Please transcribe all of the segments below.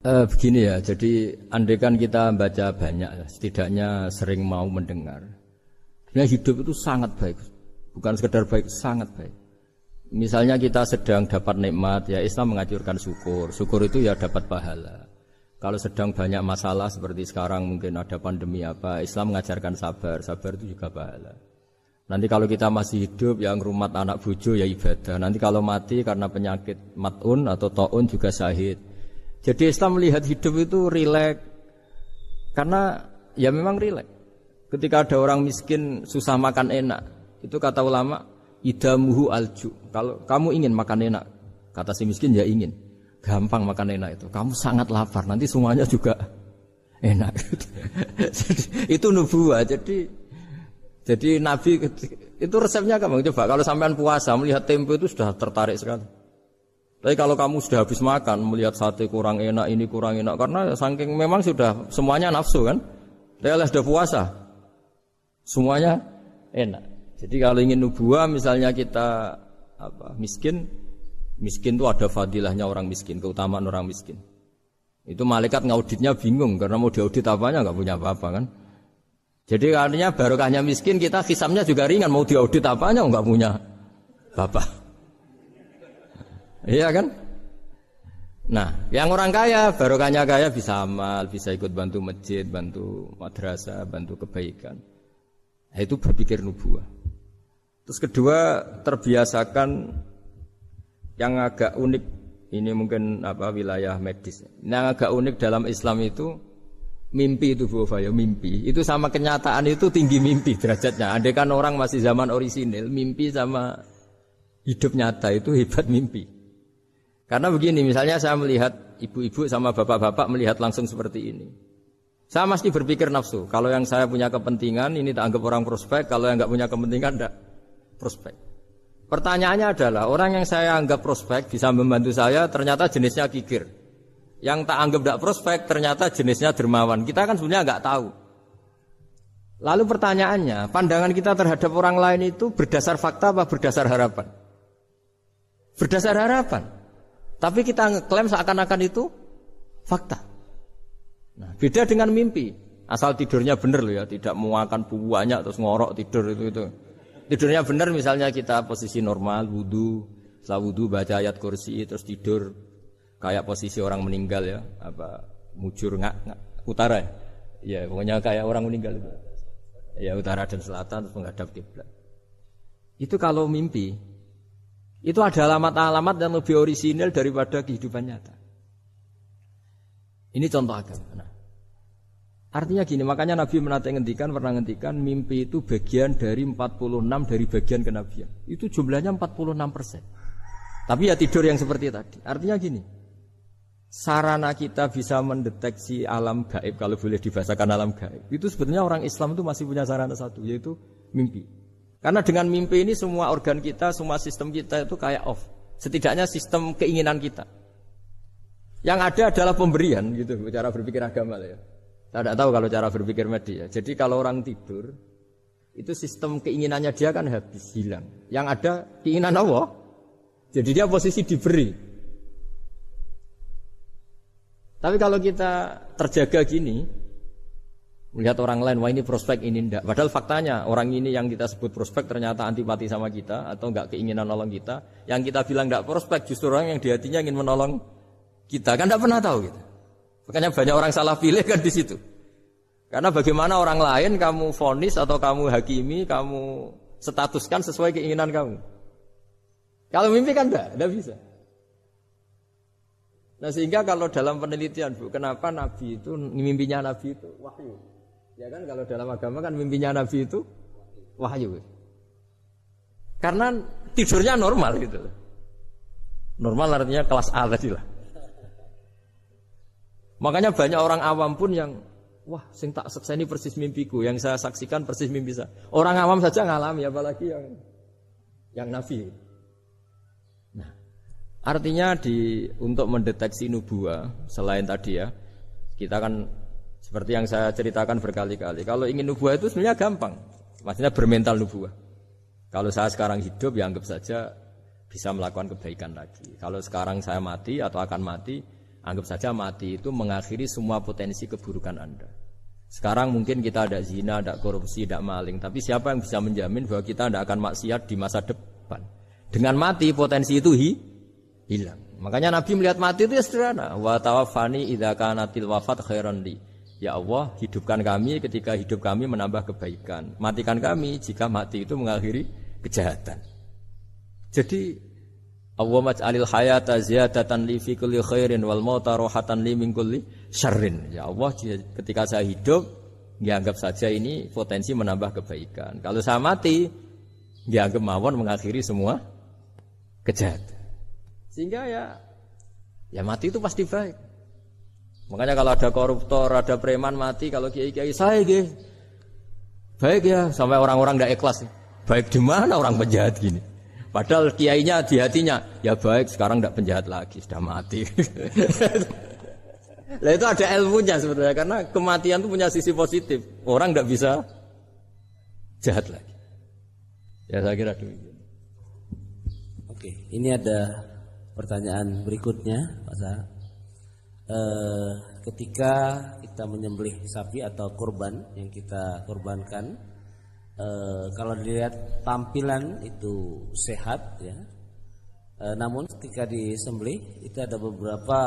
Begini ya, jadi andaikan kita baca banyak, setidaknya sering mau mendengar. Sebenarnya hidup itu sangat baik, bukan sekedar baik, sangat baik. Misalnya kita sedang dapat nikmat, ya Islam menganjurkan syukur. Syukur itu ya dapat pahala. Kalau sedang banyak masalah seperti sekarang mungkin ada pandemi apa, Islam mengajarkan sabar, sabar itu juga pahala. Nanti kalau kita masih hidup, yang rumat anak bojo ya ibadah. Nanti kalau mati karena penyakit mat'un atau ta'un juga syahid. Jadi Islam melihat hidup itu rileks, karena ya memang rileks. Ketika ada orang miskin susah makan enak, itu kata ulama idamuhu alju. Kalau kamu ingin makan enak, kata si miskin ya ingin, gampang makan enak itu. Kamu sangat lapar, nanti semuanya juga enak. Jadi, itu nubuah. Jadi Nabi itu resepnya kamu coba. Kalau sampean puasa melihat tempe itu sudah tertarik sekali. Tapi kalau kamu sudah habis makan, melihat sate kurang enak, ini kurang enak, karena saking memang sudah semuanya nafsu kan. Dia sudah puasa, semuanya enak. Jadi kalau ingin nubuah, misalnya kita miskin itu ada fadilahnya orang miskin, keutamaan orang miskin. Itu malaikat ngauditnya bingung, karena mau diaudit apanya nggak punya apa-apa kan. Jadi artinya barokahnya miskin, kita hisabnya juga ringan, mau diaudit apanya nggak punya bapak. Iya kan? Nah, yang orang kaya, barokahnya kaya bisa amal, bisa ikut bantu masjid, bantu madrasah, bantu kebaikan. Nah, itu berpikir nubuah. Terus kedua, terbiasakan yang agak unik, ini mungkin wilayah medis. Yang agak unik dalam Islam itu mimpi itu Bu Fayo, mimpi. Itu sama kenyataan itu tinggi mimpi derajatnya. Andai kan orang masih zaman orisinil, mimpi sama hidup nyata itu hebat mimpi. Karena begini, misalnya saya melihat ibu-ibu sama bapak-bapak melihat langsung seperti ini. Saya mesti berpikir nafsu. Kalau yang saya punya kepentingan, ini tak anggap orang prospek. Kalau yang enggak punya kepentingan, enggak prospek. Pertanyaannya adalah, orang yang saya anggap prospek bisa membantu saya, ternyata jenisnya kikir. Yang tak anggap enggak prospek, ternyata jenisnya dermawan. Kita kan sebenarnya enggak tahu. Lalu pertanyaannya, pandangan kita terhadap orang lain itu berdasar fakta apa berdasar harapan? Berdasar harapan. Tapi kita ngeklaim seakan-akan itu fakta. Nah, beda dengan mimpi. Asal tidurnya benar loh ya, tidak muakan banyak terus ngorok tidur itu. Tidurnya benar, misalnya kita posisi normal, wudu, setelah wudu baca ayat kursi terus tidur kayak posisi orang meninggal ya, mujur utara ya. Ya, pokoknya kayak orang meninggal itu. Ya, utara dan selatan terus menghadap kiblat. Itu kalau mimpi. Itu ada alamat-alamat yang lebih orisinal daripada kehidupan nyata. Ini contoh agama. Nah, artinya gini, makanya Nabi pernah ngendikan mimpi itu bagian dari 46 dari bagian kenabian. Itu jumlahnya 46%. Tapi ya tidur yang seperti tadi. Artinya gini, sarana kita bisa mendeteksi alam gaib, kalau boleh dibahasakan alam gaib, itu sebetulnya orang Islam itu masih punya sarana satu, yaitu mimpi. Karena dengan mimpi ini semua organ kita, semua sistem kita itu kayak off. Setidaknya sistem keinginan kita. Yang ada adalah pemberian gitu, cara berpikir agama ya. Saya tidak tahu kalau cara berpikir media. Jadi kalau orang tidur, itu sistem keinginannya dia kan habis, hilang. Yang ada keinginan Allah. Jadi dia posisi diberi. Tapi kalau kita terjaga gini, melihat orang lain, wah ini prospek, ini enggak. Padahal faktanya orang ini yang kita sebut prospek ternyata antipati sama kita atau enggak keinginan nolong kita. Yang kita bilang enggak prospek justru orang yang di hatinya ingin menolong kita. Kan enggak pernah tahu gitu. Makanya banyak orang salah pilih kan di situ. Karena bagaimana orang lain kamu vonis atau kamu hakimi, kamu statuskan sesuai keinginan kamu. Kalau mimpi kan enggak bisa. Nah sehingga kalau dalam penelitian Bu, kenapa Nabi itu, mimpinya Nabi itu wahyu. Ya kan kalau dalam agama kan mimpinya Nabi itu wahyu. Karena tidurnya normal gitu. Normal artinya kelas A tadi lah. Makanya banyak orang awam pun yang wah sing tak sekseni persis mimpiku, yang saya saksikan persis mimpi saya. Orang awam saja ngalami apalagi yang Nabi. Nah, artinya untuk mendeteksi nubuah selain tadi ya, kita kan seperti yang saya ceritakan berkali-kali. Kalau ingin nubuah itu sebenarnya gampang. Maksudnya bermental nubuah. Kalau saya sekarang hidup, ya anggap saja bisa melakukan kebaikan lagi. Kalau sekarang saya mati atau akan mati, Anggap saja mati itu mengakhiri semua potensi keburukan Anda. Sekarang mungkin kita ada zina, ada korupsi, ada maling, tapi siapa yang bisa menjamin bahwa kita tidak akan maksiat di masa depan? Dengan mati potensi itu hilang. Makanya Nabi melihat mati itu ya sederhana. Wa tawaffani idza kanatil wafat khairan li. Ya Allah, hidupkan kami ketika hidup kami menambah kebaikan. Matikan kami jika mati itu mengakhiri kejahatan. Jadi Allahumma ij'alil hayata ziyadatan li fi kulli khairin wal mauta rohatan li min kulli syarrin. Ya Allah, ketika saya hidup, dianggap saja ini potensi menambah kebaikan. Kalau saya mati, dianggap mawon mengakhiri semua kejahatan. Sehingga ya mati itu pasti baik. Makanya kalau ada koruptor, ada preman mati, kalau kiai-kiai saya baik ya, sampai orang-orang tidak ikhlas. Baik di mana orang penjahat gini? Padahal kiainya di hatinya, ya baik sekarang tidak penjahat lagi, sudah mati. Nah itu ada ilmunya sebenarnya, karena kematian itu punya sisi positif. Orang tidak bisa jahat lagi. Ya saya kira demikian. Oke, ini ada pertanyaan berikutnya, Pak Sa. Ketika kita menyembelih sapi atau kurban yang kita kurbankan, kalau dilihat tampilan itu sehat ya, namun ketika disembelih itu ada beberapa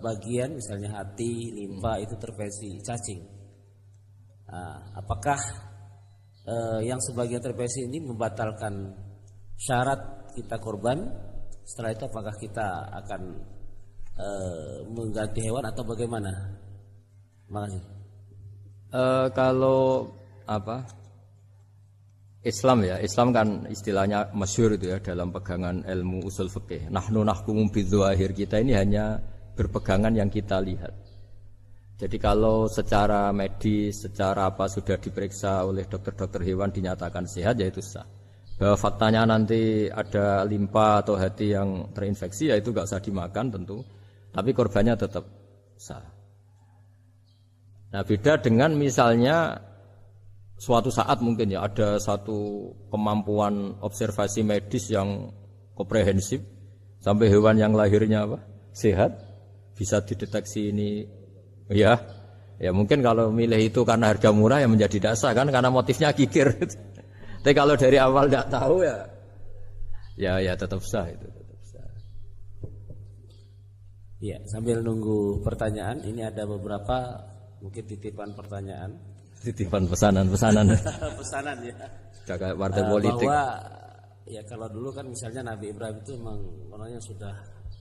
bagian, misalnya hati, limpa itu terpesi cacing. Apakah yang sebagian terpesi ini membatalkan syarat kita kurban? Setelah itu apakah kita akan mengganti hewan atau bagaimana? Makasih. Kalau Islam ya, Islam kan istilahnya masyhur itu ya dalam pegangan ilmu usul fikih. Nahnu nahkumu bidzahir, kita ini hanya berpegangan yang kita lihat. Jadi kalau secara medis, secara sudah diperiksa oleh dokter-dokter hewan dinyatakan sehat, ya itu sah. Bahwa faktanya nanti ada limpa atau hati yang terinfeksi, ya itu nggak usah dimakan tentu. Tapi korbannya tetap sah. Nah beda dengan misalnya suatu saat mungkin ya ada satu kemampuan observasi medis yang komprehensif sampai hewan yang lahirnya sehat bisa dideteksi ini ya mungkin kalau milih itu karena harga murah ya menjadi dasar kan karena motifnya kikir. Tapi kalau dari awal tidak tahu ya tetap sah itu. Ya, sambil nunggu pertanyaan, ini ada beberapa mungkin titipan pertanyaan. Titipan pesanan. Pesanan ya. Jaga partai politik. Bahwa ya kalau dulu kan misalnya Nabi Ibrahim itu memang orangnya sudah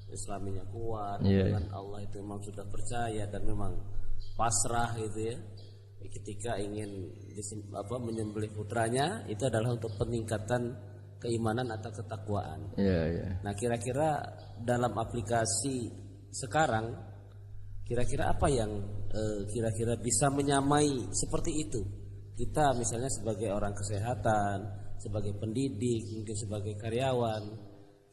Islaminya kuat, dengan Allah itu memang sudah percaya dan memang pasrah gitu ya. Ketika ingin menyembelih putranya itu adalah untuk peningkatan keimanan atau ketakwaan. Nah, kira-kira dalam aplikasi sekarang kira-kira apa yang kira-kira bisa menyamai seperti itu? Kita misalnya sebagai orang kesehatan, sebagai pendidik, mungkin sebagai karyawan,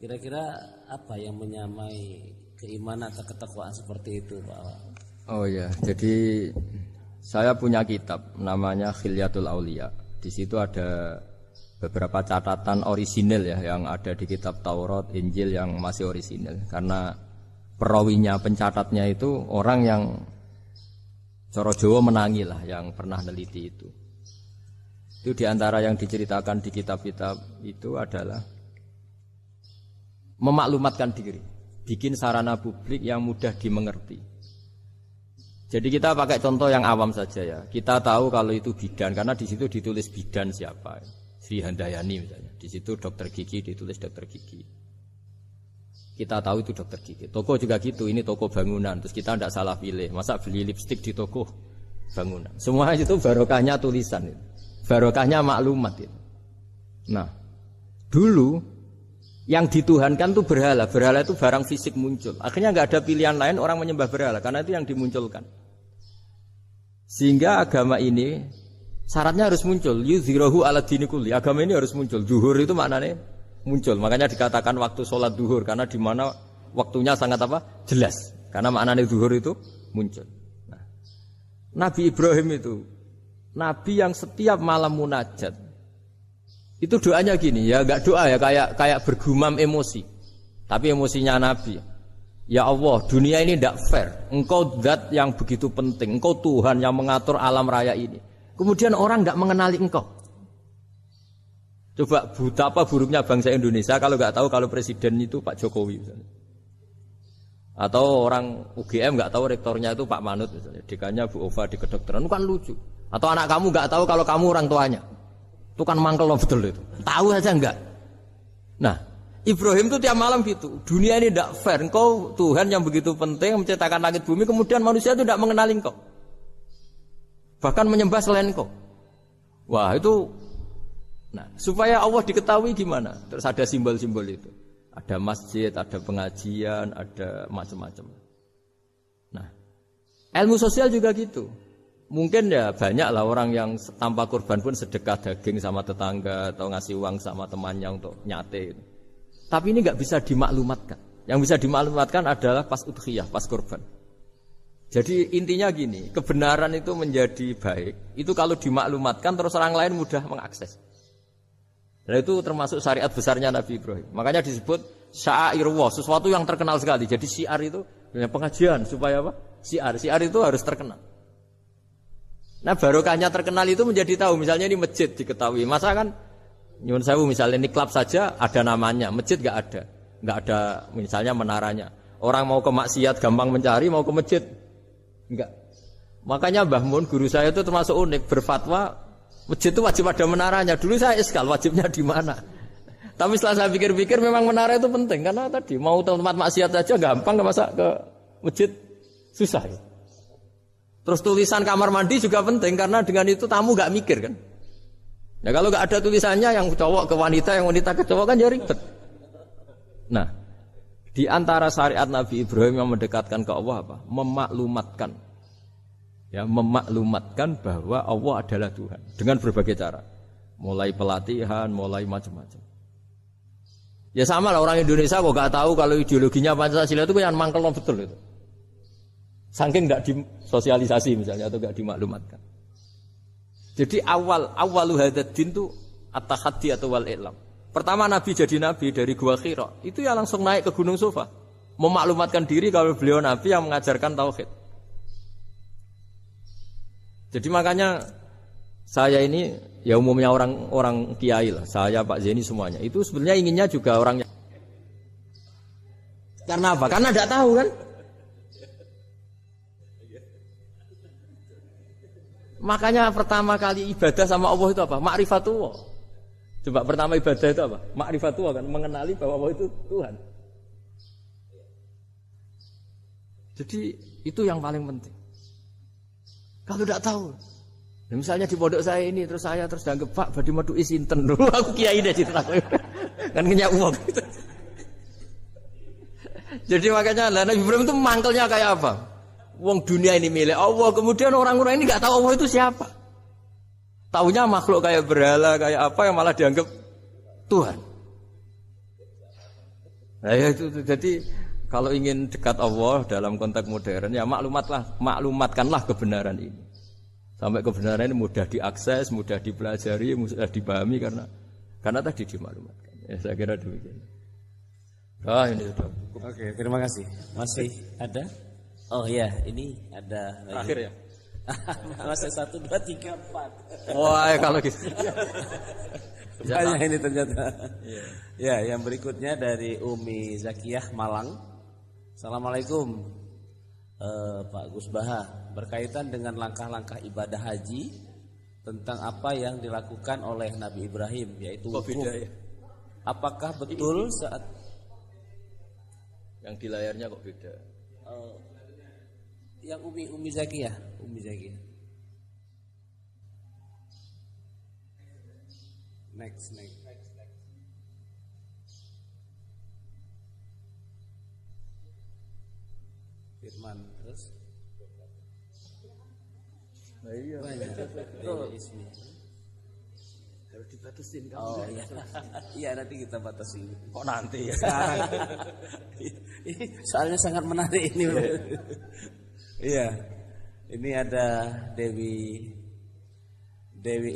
kira-kira apa yang menyamai keimanan atau ketakwaan seperti itu, Pak? Oh ya, jadi saya punya kitab namanya Khilyatul Aulia. Di situ ada beberapa catatan orisinil ya yang ada di kitab Taurat, Injil yang masih orisinil karena perawinya, pencatatnya itu orang yang Coro Jawa menangi lah, yang pernah neliti itu. Itu diantara yang diceritakan di kitab-kitab itu adalah memaklumatkan diri, bikin sarana publik yang mudah dimengerti. Jadi kita pakai contoh yang awam saja ya. Kita tahu kalau itu bidan karena di situ ditulis bidan siapa, Sri Handayani misalnya. Di situ dokter gigi ditulis dokter gigi. Kita tahu itu dokter gigi. Toko juga gitu, ini toko bangunan. Terus kita tidak salah pilih. Masa beli lipstik di toko bangunan? Semua itu barokahnya tulisan itu. Barokahnya maklumat itu. Nah, dulu yang dituhankan itu berhala. Berhala itu barang fisik muncul. Akhirnya nggak ada pilihan lain orang menyembah berhala karena itu yang dimunculkan. Sehingga agama ini syaratnya harus muncul. Yuzhirahu ala dini kulli. Agama ini harus muncul. Zuhur itu maknanya muncul, makanya dikatakan waktu sholat duhur karena di mana waktunya sangat jelas, karena maknanya duhur itu muncul. Nah, Nabi Ibrahim itu Nabi yang setiap malam munajat itu doanya gini ya, nggak doa ya kayak bergumam emosi, tapi emosinya Nabi. Ya Allah, dunia ini tidak fair. Engkau zat yang begitu penting. Engkau Tuhan yang mengatur alam raya ini. Kemudian orang tidak mengenali engkau. Coba betapa buruknya bangsa Indonesia kalau nggak tahu kalau presiden itu Pak Jokowi misalnya. Atau orang UGM nggak tahu rektornya itu Pak Manut misalnya. Dekannya Bu Ova di kedokteran. Itu kan lucu. Atau anak kamu nggak tahu kalau kamu orang tuanya. Itu kan mangkel betul itu. Tahu aja enggak. Nah, Ibrahim itu tiap malam gitu. Dunia ini tidak fair. Engkau Tuhan yang begitu penting menciptakan langit bumi. Kemudian manusia itu tidak mengenali engkau. Bahkan menyembah selain engkau. Wah itu. Nah supaya Allah diketahui gimana. Terus ada simbol-simbol itu. Ada masjid, ada pengajian, ada macam-macam. Nah ilmu sosial juga gitu. Mungkin ya banyak lah orang yang tanpa kurban pun sedekah daging sama tetangga. Atau ngasih uang sama temannya untuk nyate gitu. Tapi ini nggak bisa dimaklumatkan. Yang bisa dimaklumatkan adalah pas udhiyah, pas kurban. Jadi intinya gini, kebenaran itu menjadi baik. Itu kalau dimaklumatkan terus orang lain mudah mengakses. Dan itu termasuk syariat besarnya Nabi Ibrahim. Makanya disebut sya'irullah, sesuatu yang terkenal sekali. Jadi syiar itu pengajian supaya apa? Syiar itu harus terkenal. Nah barokahnya terkenal itu menjadi tahu. Misalnya ini masjid diketahui. Masa kan nyuwun sewu misalnya ini klub saja ada namanya, masjid enggak ada misalnya menaranya. Orang mau ke maksiat gampang mencari, mau ke masjid enggak. Makanya Mbah Mun guru saya itu termasuk unik, berfatwa masjid itu wajib ada menaranya. Dulu saya iskal wajibnya di mana. Tapi setelah saya pikir-pikir memang menara itu penting karena tadi mau tempat maksiat saja gampang, enggak masa ke masjid susah ya. Terus tulisan kamar mandi juga penting karena dengan itu tamu enggak mikir kan. Nah kalau nggak ada tulisannya yang cowok ke wanita, yang wanita ke cowok kan jadi ribet. Nah, di antara syariat Nabi Ibrahim yang mendekatkan ke Allah apa? Memaklumatkan. Ya, memaklumatkan bahwa Allah adalah Tuhan dengan berbagai cara. Mulai pelatihan, mulai macam-macam. Ya sama lah orang Indonesia kok nggak tahu kalau ideologinya Pancasila itu yang mangkel betul itu. Saking nggak disosialisasi misalnya atau nggak dimaklumatkan. Jadi awalu hadzal din itu at-tahaddi atau wal i'lam. Pertama Nabi jadi Nabi dari Gua Hira, itu ya langsung naik ke Gunung Safa. Memaklumatkan diri kalau beliau Nabi yang mengajarkan tauhid. Jadi makanya saya ini ya umumnya orang kiai lah, saya Pak Zeni semuanya. Itu sebenarnya inginnya juga orangnya. Karena apa? Karena tidak tahu kan. Makanya pertama kali ibadah sama Allah itu apa? Ma'rifatullah. Coba pertama ibadah itu apa? Ma'rifatullah kan, mengenali bahwa Allah itu Tuhan. Jadi itu yang paling penting. Kalau tidak tahu, ya misalnya di pondok saya ini terus dianggap Pak badhe metu sinten dulu aku kiai deh cerita kan ngenyak uang gitu. Jadi makanya Nabi Ibrahim itu mangkelnya kayak apa? Wong dunia ini milik Allah, kemudian orang-orang ini nggak tahu Allah itu siapa. Taunya makhluk kayak berhala, kayak apa yang malah dianggap Tuhan. Nah ya itu jadi kalau ingin dekat Allah dalam konteks modern ya maklumatkanlah kebenaran ini. Sampai kebenaran ini mudah diakses, mudah dipelajari, mudah dipahami karena tadi dimaklumatkan. Ya saya kira demikian. Ini sudah. Oke, terima kasih. Masih ada? Oh ya, ini ada akhir ya. Masih 1, 2, 3, 4. Wah, kalau gitu. Banyak ini ternyata. Ya, yang berikutnya dari Umi Zakiyah Malang. Assalamualaikum Pak Gus Baha. Berkaitan dengan langkah-langkah ibadah haji, tentang apa yang dilakukan oleh Nabi Ibrahim, yaitu wukuf. Ya? Apakah betul saat yang di layarnya kok beda? Yang Umi Zakiyah. Next. Firman terus. Nah, iya. Ismi. Harus dibatasin kamu. Oh iya. Iya nanti kita batasi. Kok nanti ya? Soalnya sangat menarik ini. Iya. Ini ada Dewi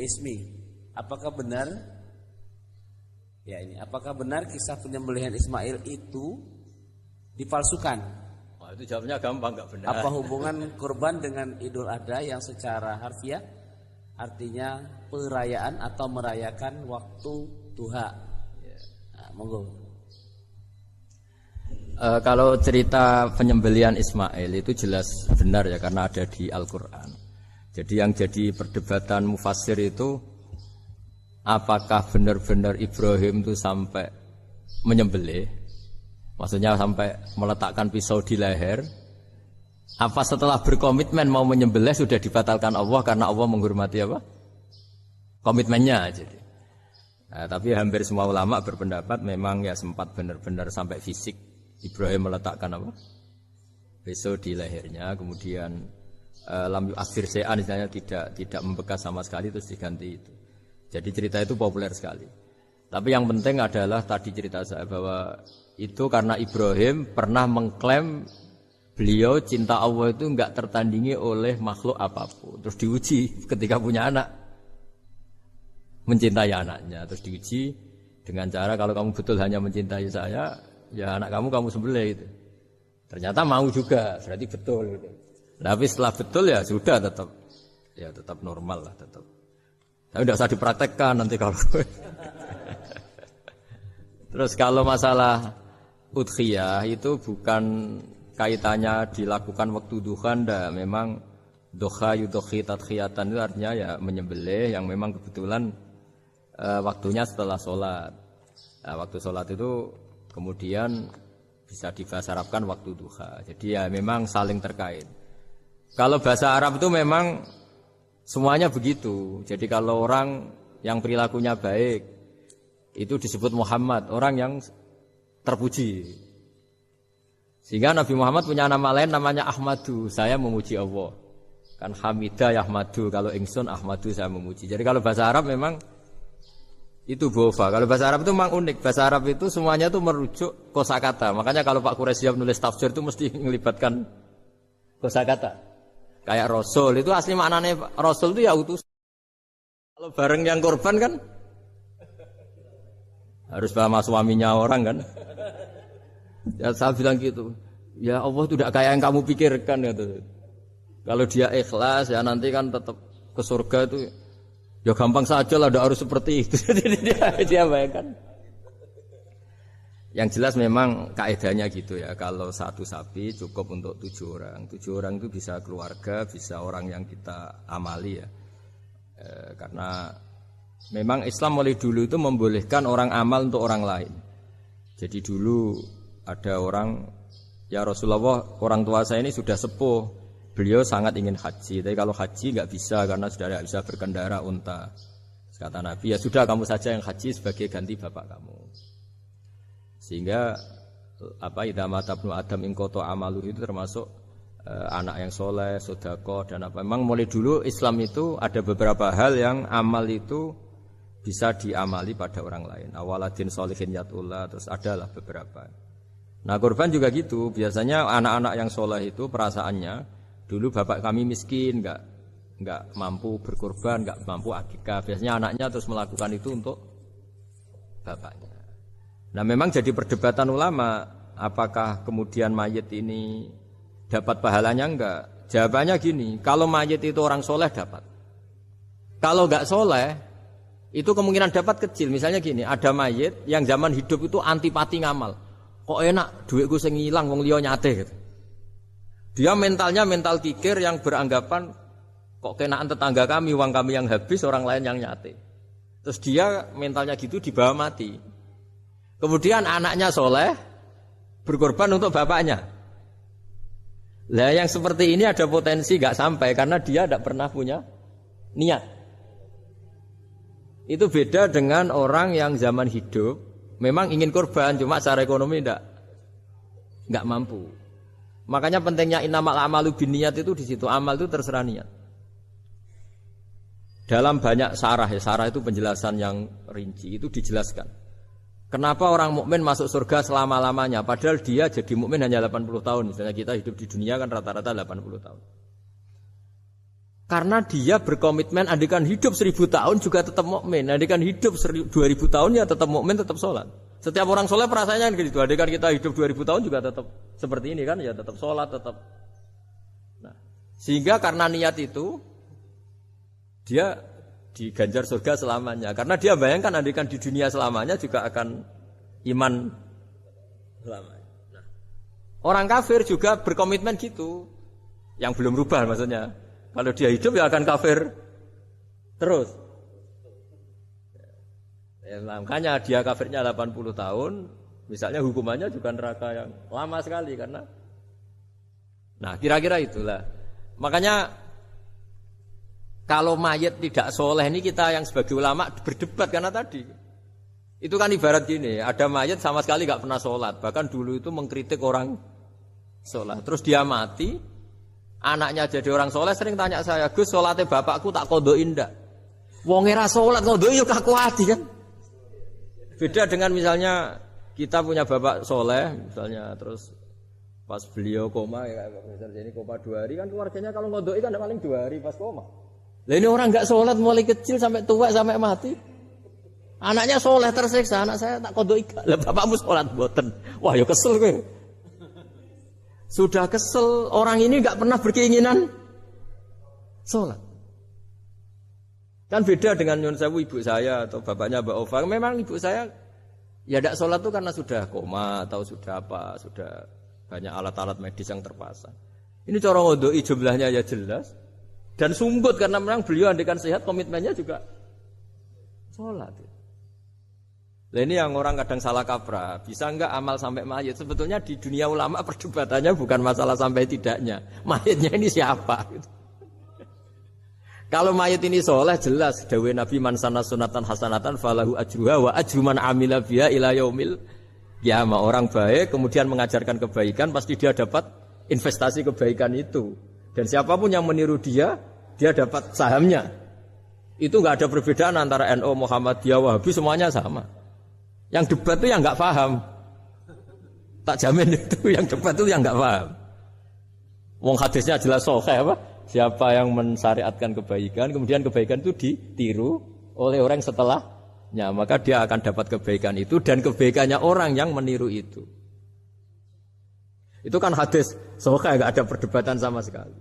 Ismi. Apakah benar? Ya ini. Apakah benar kisah penyembelihan Ismail itu dipalsukan? itu jawabnya gampang, enggak benar. Apa hubungan kurban dengan Idul Adha yang secara harfiah artinya perayaan atau merayakan waktu duha? Nah, monggo. Kalau cerita penyembelian Ismail itu jelas benar ya karena ada di Al-Quran. Jadi yang jadi perdebatan mufassir itu apakah benar-benar Ibrahim itu sampai menyembelih, maksudnya sampai meletakkan pisau di leher, apa setelah berkomitmen mau menyembelih sudah dibatalkan Allah karena Allah menghormati apa? Komitmennya. Jadi. Nah, tapi hampir semua ulama berpendapat memang ya sempat benar-benar sampai fisik Ibrahim meletakkan apa? Pisau di lehernya, kemudian lam yu'athir syai'an misalnya tidak membekas sama sekali terus diganti itu. Jadi cerita itu populer sekali. Tapi yang penting adalah tadi cerita saya bahwa itu karena Ibrahim pernah mengklaim beliau cinta Allah itu enggak tertandingi oleh makhluk apapun. Terus diuji ketika punya anak. Mencintai anaknya. Terus diuji dengan cara kalau kamu betul hanya mencintai saya, ya anak kamu sembelih itu. Ternyata mau juga, berarti betul gitu. Tapi setelah betul ya sudah tetap normal lah tetap. Tapi tidak usah dipraktekkan nanti kalau. Terus kalau masalah udhiyah itu bukan kaitannya dilakukan waktu duha, ndak. Memang duha yudhi tadkhiyatan itu artinya ya menyembelih yang memang kebetulan waktunya setelah sholat. Nah, waktu sholat itu kemudian bisa dibahasa Arabkan waktu duha. Jadi ya memang saling terkait. Kalau bahasa Arab itu memang semuanya begitu. Jadi kalau orang yang perilakunya baik itu disebut Muhammad, orang yang terpuji. Sehingga Nabi Muhammad punya nama lain namanya Ahmadu, saya memuji Allah. Kan Hamidah Ahmadu, kalau ingsun Ahmadu saya memuji. Jadi kalau bahasa Arab memang itu bofa. Kalau bahasa Arab itu memang unik. Bahasa Arab itu semuanya itu merujuk kosakata. Makanya kalau Pak Quraisyah menulis tafsir itu mesti melibatkan kosakata. Kayak Rasul itu asli maknanya Rasul itu ya utus. Kalau bareng yang korban kan harus sama suaminya orang kan. Ya saya bilang gitu. Ya Allah itu tidak kayak yang kamu pikirkan gitu. Kalau dia ikhlas ya nanti kan tetap ke surga itu. Ya gampang saja lah, tidak harus seperti itu. dia bayangkan. Yang jelas memang kaedahnya gitu ya. Kalau satu sapi cukup untuk 7 orang. 7 orang itu bisa keluarga, bisa orang yang kita amali ya. Karena memang Islam mulai dulu itu membolehkan orang amal untuk orang lain. Jadi dulu ada orang, ya Rasulullah orang tua saya ini sudah sepuh. Beliau sangat ingin haji. Tapi kalau haji nggak bisa karena sudah tidak bisa berkendara unta. Kata Nabi, ya sudah kamu saja yang haji sebagai ganti bapak kamu. Sehingga idza mata ibnu adam in qata amaluhu itu termasuk anak yang soleh, sedekah dan apa. Memang mulai dulu Islam itu ada beberapa hal yang amal itu bisa diamali pada orang lain. Awaladin sholihin yatullah, terus adalah beberapa. Nah, kurban juga gitu. Biasanya anak-anak yang soleh itu perasaannya dulu bapak kami miskin, enggak mampu berkurban, enggak mampu akikah. Biasanya anaknya terus melakukan itu untuk bapaknya. Nah memang jadi perdebatan ulama, apakah kemudian mayit ini dapat pahalanya enggak? Jawabannya gini, kalau mayit itu orang soleh dapat. Kalau enggak soleh, itu kemungkinan dapat kecil. Misalnya gini, ada mayit yang zaman hidup itu antipati ngamal. Kok enak, duitku sing ilang wong liya nyate gitu. Dia mentalnya mental kikir yang beranggapan kok kenaan tetangga kami, uang kami yang habis, orang lain yang nyate. Terus dia mentalnya gitu dibawa mati. Kemudian anaknya soleh berkorban untuk bapaknya. Lah yang seperti ini ada potensi gak sampai karena dia tidak pernah punya niat. Itu beda dengan orang yang zaman hidup memang ingin korban cuma secara ekonomi enggak mampu. Makanya pentingnya innamal a'malu binniyat itu di situ. Amal itu terserah niat. Dalam banyak sarah ya, sarah itu penjelasan yang rinci itu dijelaskan. Kenapa orang mukmin masuk surga selama-lamanya padahal dia jadi mukmin hanya 80 tahun. Misalnya kita hidup di dunia kan rata-rata 80 tahun. Karena dia berkomitmen andikan hidup 1000 tahun juga tetap mukmin, andikan hidup 2000 tahun ya tetap mukmin, tetap sholat. Setiap orang soleh perasaannya gitu. Andai kan kita hidup 2000 tahun juga tetap seperti ini kan, ya tetap sholat, tetap. Nah, sehingga karena niat itu dia diganjar surga selamanya. Karena dia bayangkan andai kan di dunia selamanya juga akan iman selamanya. Nah, orang kafir juga berkomitmen gitu. Yang belum rubah maksudnya. Kalau dia hidup ya akan kafir terus. Ya, makanya dia kafirnya 80 tahun, misalnya hukumannya juga neraka yang lama sekali karena. Nah, kira-kira itulah. Makanya kalau mayit tidak soleh ini kita yang sebagai ulama berdebat karena tadi. Itu kan ibarat gini, ada mayit sama sekali gak pernah sholat. Bahkan dulu itu mengkritik orang sholat. Terus dia mati, anaknya jadi orang soleh sering tanya saya, Gus sholatnya bapakku tak kodoin ndak? Wong era sholat kodoin yuk aku hati kan? Beda dengan misalnya kita punya bapak soleh, misalnya terus pas beliau koma, ya misalnya ini koma 2 hari kan keluarganya kalau ngodoi kan paling 2 hari pas koma. Lah ini orang nggak sholat mulai kecil sampai tua sampai mati, anaknya soleh tersiksa, anak saya tak kodoi. Lah bapakmu sholat boten, wah ya kesel gue. Sudah kesel orang ini nggak pernah berkeinginan sholat. Kan beda dengan nyun sewu ibu saya atau bapaknya Mbak Ova. Memang ibu saya ya tidak sholat itu karena sudah koma atau sudah apa, sudah banyak alat-alat medis yang terpasang. Ini cara ngodoi jumlahnya ya jelas dan sumbut karena memang beliau andikan sehat komitmennya juga sholat. Nah ini yang orang kadang salah kaprah. Bisa enggak amal sampai mayit? Sebetulnya di dunia ulama perdebatannya bukan masalah sampai tidaknya. Mayitnya ini siapa? Kalau mayit ini soleh jelas dawe Nabi man sana sunatan hasanatan falahu ajruha wa ajru man amila biha ila yaumil qiyamah. Orang baik kemudian mengajarkan kebaikan pasti dia dapat investasi kebaikan itu. Dan siapapun yang meniru dia dapat sahamnya. Itu enggak ada perbedaan antara NU, Muhammadiyah, Wahabi semuanya sama. Yang debat itu yang enggak paham. Tak jamin itu yang debat itu yang enggak paham. Wong hadisnya jelas sahih apa? Siapa yang mensyariatkan kebaikan, kemudian kebaikan itu ditiru oleh orang setelahnya, maka dia akan dapat kebaikan itu dan kebaikannya orang yang meniru itu. Itu kan hadis sahih, enggak ada perdebatan sama sekali.